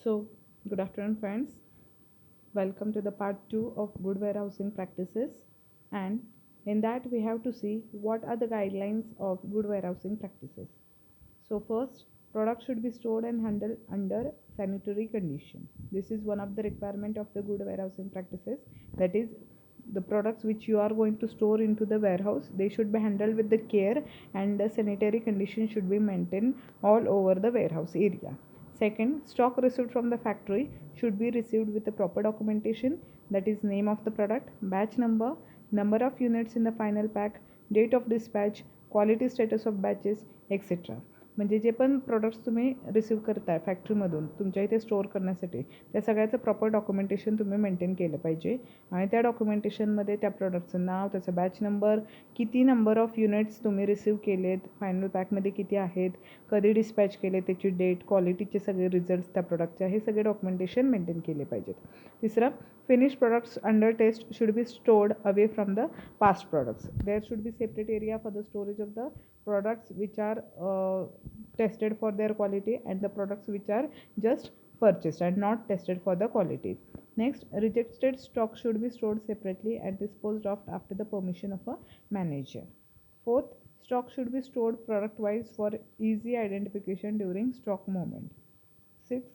So, good afternoon, friends. Welcome to the part 2 of good warehousing practices. And in that, we have to see what are the guidelines of good warehousing practices. So, first, products should be stored and handled under sanitary condition. This is one of the requirement of the good warehousing practices. That is, the products which you are going to store into the warehouse, they should be handled with the care, and the sanitary condition should be maintained all over the warehouse area. Second, stock received from the factory should be received with the proper documentation, that is name of the product, batch number of units in the final pack, date of dispatch, quality status of batches, etc. म्हणजे जे पण products तुम्ही receive करताय फॅक्टरीमधून तुमच्या इथे store करण्यासाठी त्या सगळ्याचं proper documentation तुम्ही मेंटेन केलं पाहिजे. आणि त्या डॉक्युमेंटेशनमध्ये त्या प्रोडक्टचं नाव, त्याचा बॅच नंबर, किती नंबर ऑफ युनिट्स तुम्ही रिसीव केलेत, फायनल पॅकमध्ये किती आहेत, कधी डिस्पॅच केले, त्याची डेट, क्वालिटीचे सगळे रिझल्ट्स त्या प्रोडक्टचे हे सगळे डॉक्युमेंटेशन मेंटेन केले पाहिजेत. तिसरं, finished products under test should be stored away from the past products. There should be separate area for the storage of the products which are tested for their quality and the products which are just purchased and not tested for the quality. Next, rejected stock should be stored separately and disposed of after the permission of a manager. Fourth, stock should be stored product wise for easy identification during stock movement. Sixth,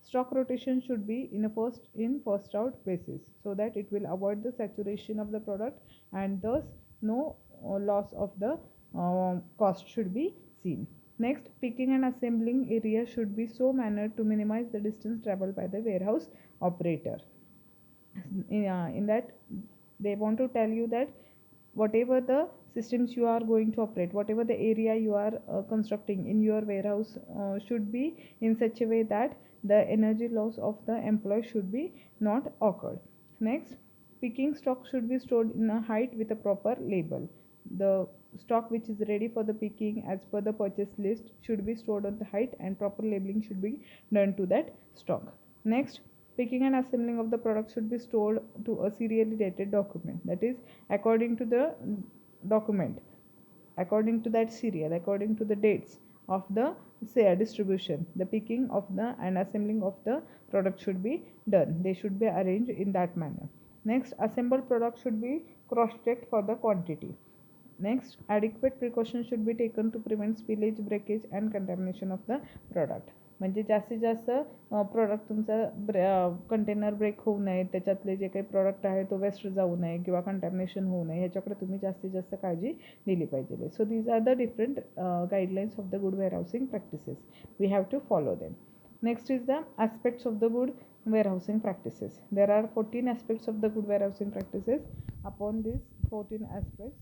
stock rotation should be in a first in first out basis so that it will avoid the saturation of the product and thus no loss of the cost should be seen. Next, picking and assembling area should be so mannered to minimize the distance traveled by the warehouse operator. In that, they want to tell you that whatever the systems you are going to operate, whatever the area you are constructing in your warehouse should be in such a way that the energy loss of the employee should be not occurred. Next, picking stock should be stored in a height with a proper label. The stock which is ready for the picking as per the purchase list should be stored on the height and proper labeling should be done to that stock. Next, picking and assembling of the product should be stored to a serially dated document, that is according to the document, according to that serial, according to the dates of the distribution, the picking of the and assembling of the product should be done. They should be arranged in that manner. Next, assembled product should be cross-checked for the quantity. Next, adequate precautions should be taken to prevent spillage, breakage and contamination of the product. म्हणजे जास्तीत जास्त product तुमचा container break होऊ नये, त्याच्यातले जे काही product आहे तो वेस्ट जाऊ नये किंवा कंटॅमिनेशन होऊ नये ह्याच्याकडे तुम्ही जास्तीत जास्त काळजी दिली पाहिजे. So these are the different guidelines of the good warehousing practices. We have to follow them. Next is the aspects of the good warehousing practices. There are 14 aspects of the good warehousing practices. Upon these 14 aspects,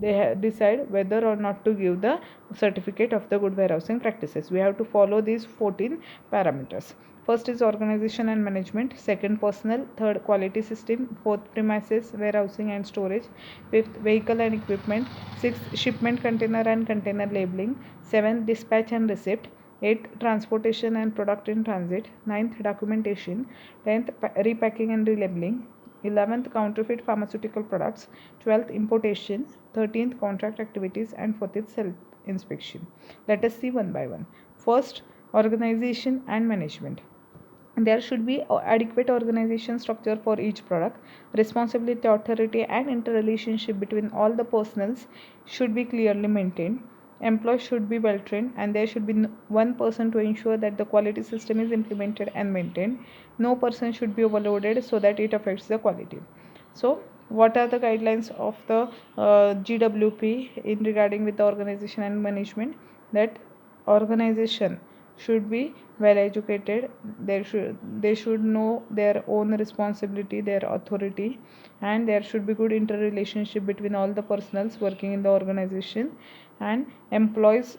they decide whether or not to give the certificate of the good warehousing practices. We have to follow these 14 parameters. First is organization and management. Second, personnel. Third, quality system. Fourth, premises, warehousing and storage. Fifth, vehicle and equipment. Sixth, shipment, container and container labeling. Seventh, dispatch and receipt. 8th, transportation and product in transit. 9th, documentation. 10th, repacking and relabeling. 11th, counterfeit pharmaceutical products. 12th, importation. 13th, contract activities. And 14th, self inspection. Let us see one by one. First, organization and management. There should be adequate organization structure for each product. Responsibility, authority and interrelationship between all the personnels should be clearly maintained. Employees should be well trained and there should be one person to ensure that the quality system is implemented and maintained. No person should be overloaded so that it affects the quality. So what are the guidelines of the GWP in regarding with the organization and management? That organization should be well educated. They should know their own responsibility, their authority, and there should be good interrelationship between all the personnels working in the organization, and employees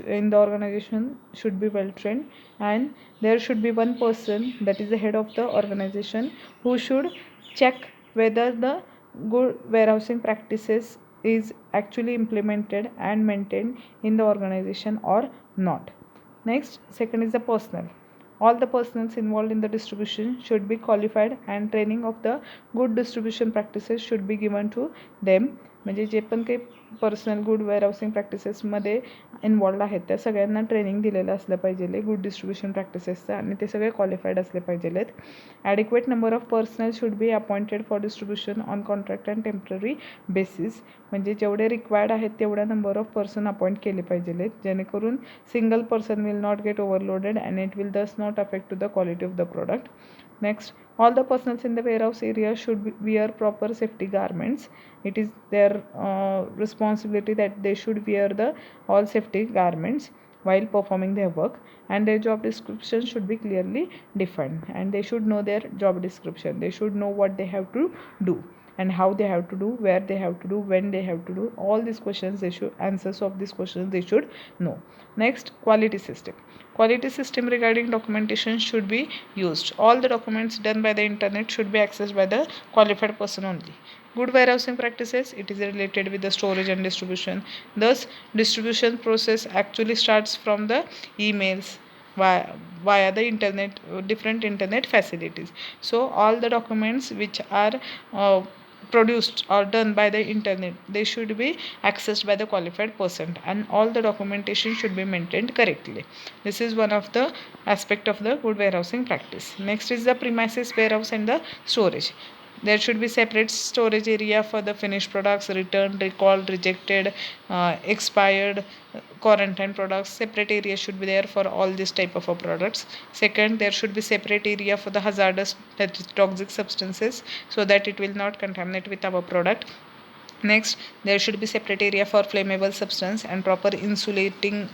in the organization should be well trained, and there should be one person, that is the head of the organization, who should check whether the good warehousing practices is actually implemented and maintained in the organization or not. Next, second is the personnel. All the personnel involved in the distribution should be qualified and training of the good distribution practices should be given to them. म्हणजे जे पण काही personal good वेअरहाऊसिंग प्रॅक्टिसेसमध्ये involved आहेत त्या सगळ्यांना training दिलेलं असलं पाहिजे good distribution प्रॅक्टिसेसचं, आणि ते सगळे क्वालिफाईड असले पाहिजेत. Adequate number of personal should be appointed for distribution on contract and temporary basis. म्हणजे जेवढे रिक्वायर्ड आहेत तेवढ्या नंबर ऑफ पर्सन अपॉइंट केले पाहिजेत, जेणेकरून single person will not get overloaded and it will does not affect to the quality of the product. Next, all the persons in the warehouse area should wear proper safety garments. It is their responsibility that they should wear the all safety garments while performing their work, and their job description should be clearly defined, and they should know their job description. They should know what they have to do and how they have to do, where they have to do, when they have to do. All these questions they should, answers of these questions they should know. Next, quality system. Quality system regarding documentation should be used. All the documents done by the internet should be accessed by the qualified person only. Good warehousing practices, it is related with the storage and distribution. Thus, distribution process actually starts from the emails via the internet, different internet facilities. So all the documents which are produced or done by the internet, they should be accessed by the qualified person, and all the documentation should be maintained correctly. This is one of the aspect of the good warehousing practice. Next is the premises warehouse and the storage. There should be separate storage area for the finished products, returned, recalled, rejected, expired, quarantine products. Separate area should be there for all this type of products. Second, there should be separate area for the hazardous, that is toxic substances, so that it will not contaminate with our product. Next, there should be separate area for flammable substance, and proper insulation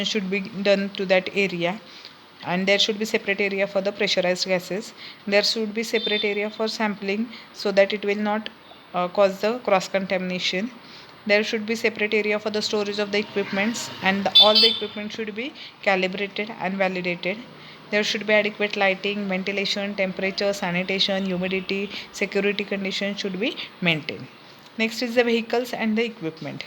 should be done to that area. And there should be separate area for the pressurized gases. There should be separate area for sampling, so that it will not cause the cross contamination. There should be separate area for the storage of the equipments, and all the equipment should be calibrated and validated. There should be adequate lighting, ventilation, temperature, sanitation, humidity, security conditions should be maintained. Next is the vehicles and the equipment.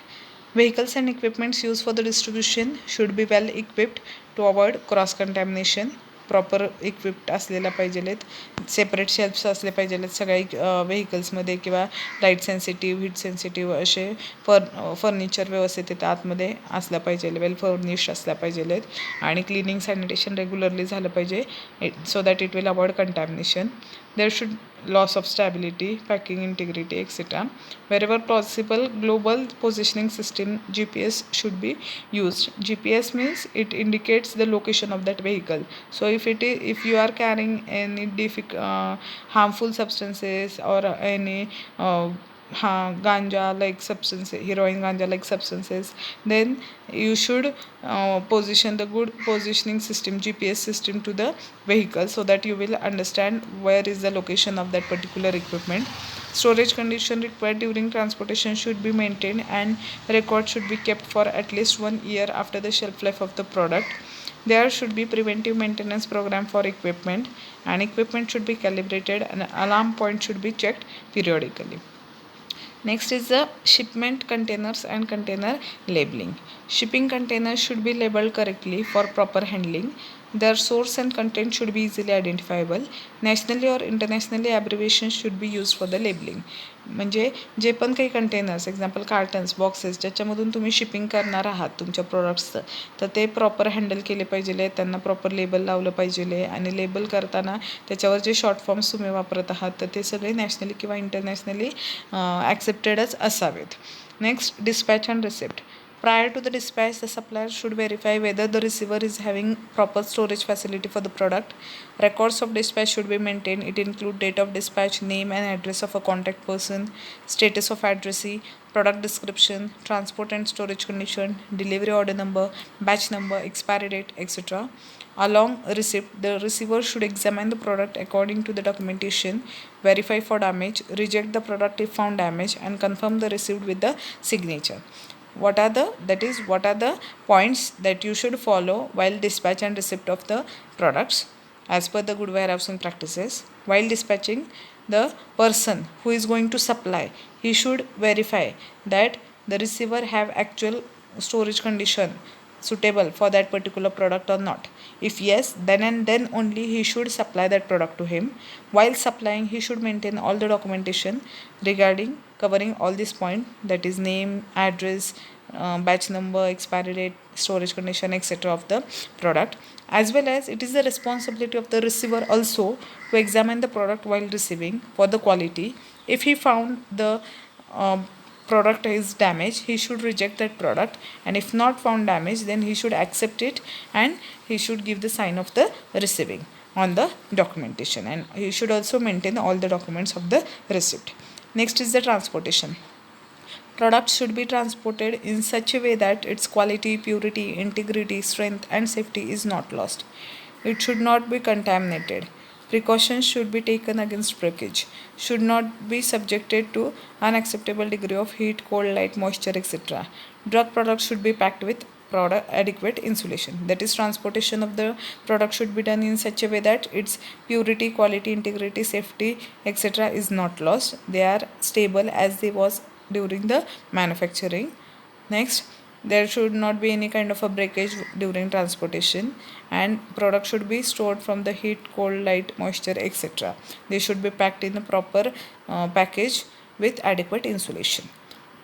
Vehicles and equipments used for the distribution should be well equipped to avoid cross contamination. Proper equipped असलेल्या पाहिजेत. Separate shelves असले पाहिजेत सगळ्या व्हेकल्समध्ये, किंवा light sensitive, heat sensitive असे furniture व्यवस्थित तिथं आतमध्ये असलं पाहिजे, वेल फर्निश्ड असल्या पाहिजेत, आणि क्लिनिंग सॅनिटेशन रेग्युलरली झालं पाहिजे, so that it will avoid contamination. There should loss of stability, packing integrity, etc. Wherever possible, global positioning system GPS should be used. GPS means it indicates the location of that vehicle. So if you are carrying any harmful substances or any ganja like substances, heroin ganja like substances, then you should position the good positioning system, GPS system, to the vehicle, so that you will understand where is the location of that particular equipment. Storage condition required during transportation should be maintained, and record should be kept for at least 1 year after the shelf life of the product. There should be preventive maintenance program for equipment, and equipment should be calibrated, and alarm point should be checked periodically. Next is the shipment containers and container labeling. Shipping containers should be labeled correctly for proper handling. Their source and content should be easily identifiable. Nationally or internationally abbreviations should be used for the labeling. म्हणजे जे पण काही containers, example cottons, boxes, ज्याच्यामधून तुम्ही shipping करणार आहात तुमच्या प्रोडक्ट्सचं, तर ते proper handle केले पाहिजे, त्यांना प्रॉपर लेबल लावलं पाहिजे, आणि लेबल करताना त्याच्यावर जे शॉर्ट फॉर्म्स तुम्ही वापरत आहात तर ते सगळे नॅशनली किंवा इंटरनॅशनली ॲक्सेप्टेडच असावेत. Next, dispatch and receipt. Prior to the dispatch, the supplier should verify whether the receiver is having proper storage facility for the product. Records of dispatch should be maintained. It include date of dispatch, name and address of a contact person, status of addressee, product description, transport and storage condition, delivery order number, batch number, expiry date, etc. Along receipt, the receiver should examine the product according to the documentation, verify for damage, reject the product if found damaged, and confirm the receipt with the signature. What are the points that you should follow while dispatch and receipt of the products as per the good warehousing practices? While dispatching, the person who is going to supply, he should verify that the receiver have actual storage condition suitable for that particular product or not. If yes, then and then only he should supply that product to him. While supplying, he should maintain all the documentation regarding covering all these points, that is name, address, batch number, expiry date, storage condition, etc. of the product. As well as it is the responsibility of the receiver also to examine the product while receiving for the quality. If he found the product is damaged, he should reject that product, and if not found damaged, then he should accept it and he should give the sign of the receiving on the documentation, and he should also maintain all the documents of the receipt. Next is the transportation. Products should be transported in such a way that its quality, purity, integrity, strength, and safety is not lost. It should not be contaminated. Precautions should be taken against breakage. Should not be subjected to unacceptable degree of heat, cold, light, moisture, etc. Drug products should be packed with product adequate insulation. That is, transportation of the product should be done in such a way that its purity, quality, integrity, safety, etc. is not lost. They are stable as they was during the manufacturing. Next, there should not be any kind of a breakage during transportation, and product should be stored from the heat, cold, light, moisture, etc. They should be packed in a proper package with adequate insulation.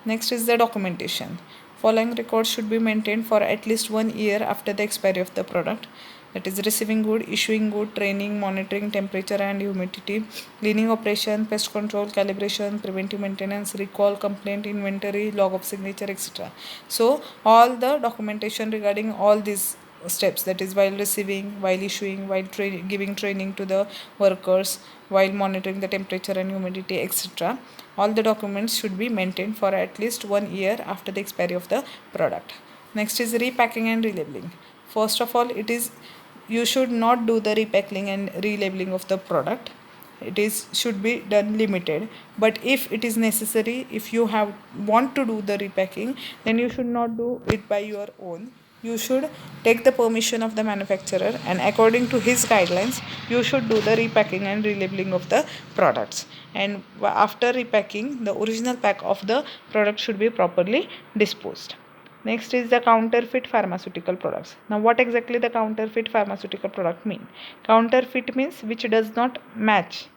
Next is the documentation. Following records should be maintained for at least 1 year after the expiry of the product. That is, receiving good, issuing good, training, monitoring temperature and humidity, cleaning operation, pest control, calibration, preventive maintenance, recall, complaint, inventory, log of signature, etc. So all the documentation regarding all these steps, that is, while receiving, while issuing, while giving training to the workers, while monitoring the temperature and humidity, etc., all the documents should be maintained for at least 1 year after the expiry of the product. Next is repacking and relabeling. First of all, you should not do the repacking and relabeling of the product. Should be done limited, but if it is necessary, if you want to do the repacking, then you should not do it by your own. You should take the permission of the manufacturer, and according to his guidelines, you should do the repacking and relabeling of the products. And after repacking, the original pack of the product should be properly disposed. Next is the counterfeit pharmaceutical products. Now, what exactly the counterfeit pharmaceutical product mean? Counterfeit means which does not match,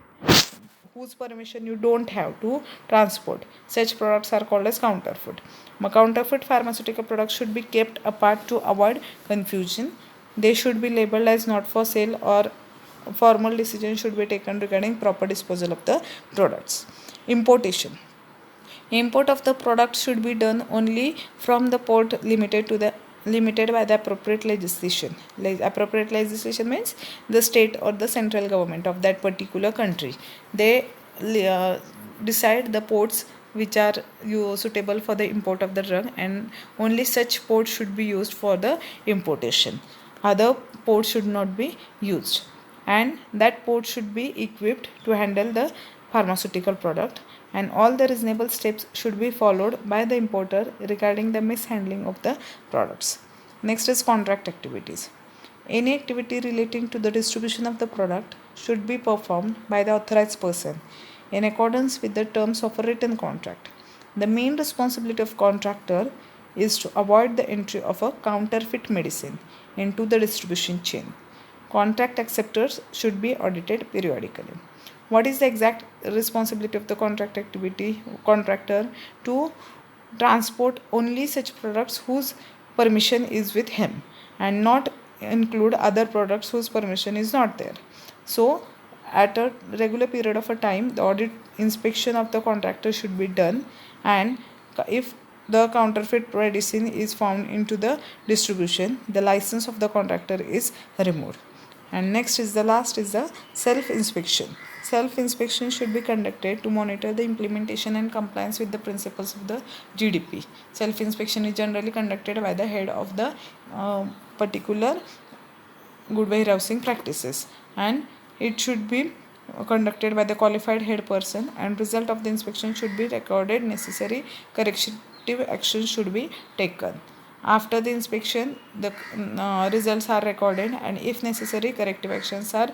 whose permission you don't have to transport. Such products are called as counterfeit. Counterfeit pharmaceutical products should be kept apart to avoid confusion. They should be labeled as not for sale, or formal decision should be taken regarding proper disposal of the products. Importation. Import of the product should be done only from the port limited by the appropriate legislation. Appropriate legislation means the state or the central government of that particular country. They decide the ports which are suitable for the import of the drug, and only such ports should be used for the importation. Other ports should not be used, and that port should be equipped to handle the pharmaceutical product, and all the reasonable steps should be followed by the importer regarding the mishandling of the products. Next is contract activities. Any activity relating to the distribution of the product should be performed by the authorized person in accordance with the terms of a written contract. The main responsibility of contractor is to avoid the entry of a counterfeit medicine into the distribution chain. Contract acceptors should be audited periodically. What is the exact responsibility of the contractor? To transport only such products whose permission is with him, and not include other products whose permission is not there. So at a regular period of a time, the audit inspection of the contractor should be done, and if the counterfeit medicine is found into the distribution, the license of the contractor is removed. And next is the last is the self-inspection. Self-inspection should be conducted to monitor the implementation and compliance with the principles of the GDP. Self-inspection is generally conducted by the head of the particular good warehousing practices, and it should be conducted by the qualified head person, and result of the inspection should be recorded. Necessary corrective action should be taken. After the inspection, the results are recorded, and if necessary, corrective actions are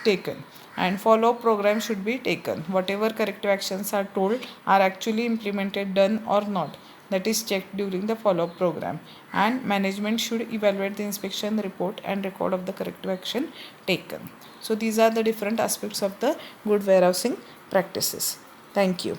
taken, and follow-up program should be taken. Whatever corrective actions are told are actually implemented, done or not. that is checked during the follow-up program, and management should evaluate the inspection report and record of the corrective action taken. So these are the different aspects of the good warehousing practices. Thank you.